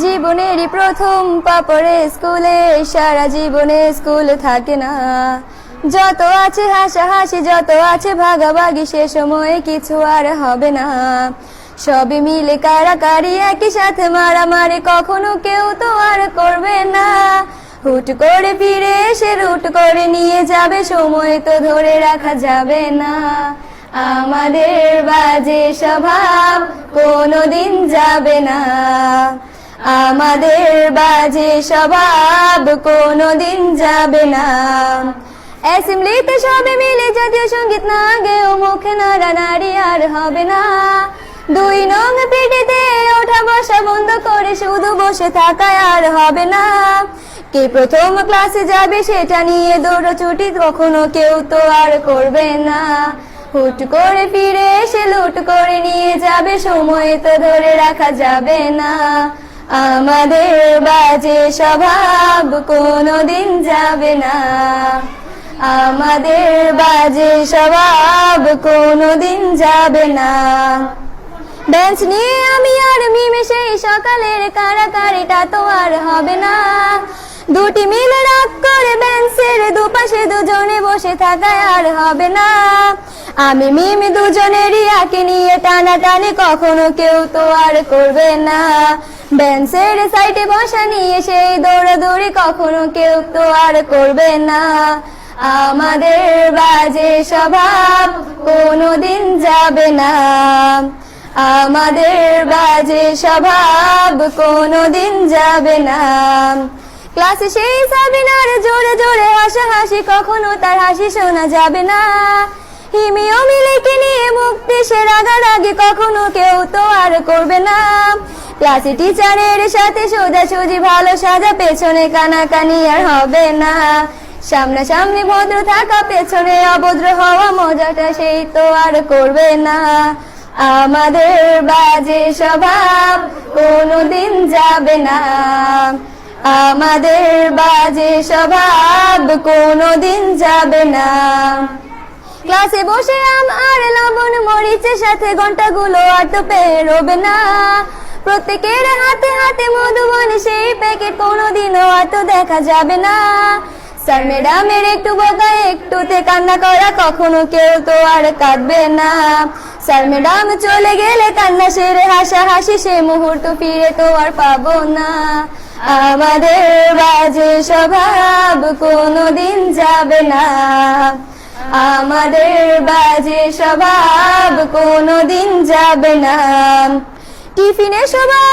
জীবনেরই প্রথম পা পড়ে স্কুলে, সারা জীবনে স্কুল থাকে না। যত আছে হাসাহাসি, যত আছে ভাগাভাগি, সে সময়ে কিছু আর হবে না। সবই মিলে কারাকারি, একই সাথে মারামারি, কখনো কেউ তো আর করবে না। হুট করে ফিরে এসে রুট করে নিয়ে যাবে, সময় তো ধরে রাখা যাবে না। আমাদের বাজে স্বভাব কোনোদিন যাবে না, আমাদের বাজে স্বভাব কোনোদিন যাবে না। অ্যাসেম্বলিতে সবে মিলে জাতীয় সঙ্গীত না গেয়েও মুখে নাড়ানাড়ি আর হবে না। 2 নং পিটিতে ওঠা বসা বন্ধ করে শুধু বসে থাকায় আর হবে না। কে প্রথম ক্লাসে যাবে সেটা নিয়ে দৌড়াছুটি কখনো কেউ তো আর করবে না। হুট করে ফিরে এসে লুট করে নিয়ে যাবে, সময় তো ধরে রাখা যাবে না। আমাদের বাজে স্বভাব কোনোদিন যাবে না, আমাদের বাজে স্বভাব কোনোদিন যাবে না। বেঞ্চ নিয়ে আমি আর মিমে সেই সকালের কারাকারিটা তো আর হবে না। দুটি মিলে রাগ করে বেঞ্চের দুপাশে দুজনে বসে থাকায় আর হবে না। আমি মিমি দুজনেরই আঁকে নিয়ে টানাটানি কখনো কেউ তো আর করবে না। বেঞ্চের সাইডে বসা নিয়ে সেই দৌড়াদৌড়ি কখনো কেউ তো আর করবে না। আমাদের বাজে স্বভাব কোনোদিন যাবে না, আমাদের বাজে স্বভাব কোনোদিন যাবে না। ক্লাসে সেই সাবিনার জোরে জোরে হাসাহাসি, কখনো তার হাসি শোনা যাবে না। হিমি ও মিলিকে নিয়ে মুক্তি সে রাগারাগি কখনো কেউ তো আর করবে না। ক্লাসে টিচারের সাথে সোজাসুজি ভালো সাজা, পেছনে কানাকানি আর হবে না। সামনাসামনি ভদ্র থাকা, পেছনে অভদ্র হওয়া, মজাটা সেই তো আর করবে না। আমাদের বাজে স্বভাব কোনোদিন যাবে না, আমাদের বাজে স্বভাব কোনোদিন যাবে না। ক্লাসে বসে আম আর লবণ মরিচের সাথে ঘন্টাগুলো আর তো পেরোবে না। প্রত্যেকের হাতে হাতে মধুবন সেই প্যাকেট কোনোদিনও আর তো দেখা যাবে না। স্যার ম্যাডামের একটু বকা একটুতে কান্না করা, কখনো কেউ তো আর কাঁদবে না। স্যার ম্যাডাম চলে গেলে কান্না সেরে হাসাহাসি, সে মুহূর্ত ফিরে তো আর পাবো না। আমাদের বাজে স্বভাব কোনোদিন যাবে না, আমাদের বাজে স্বভাব কোনোদিন যাবে না। টিফিনে সবাই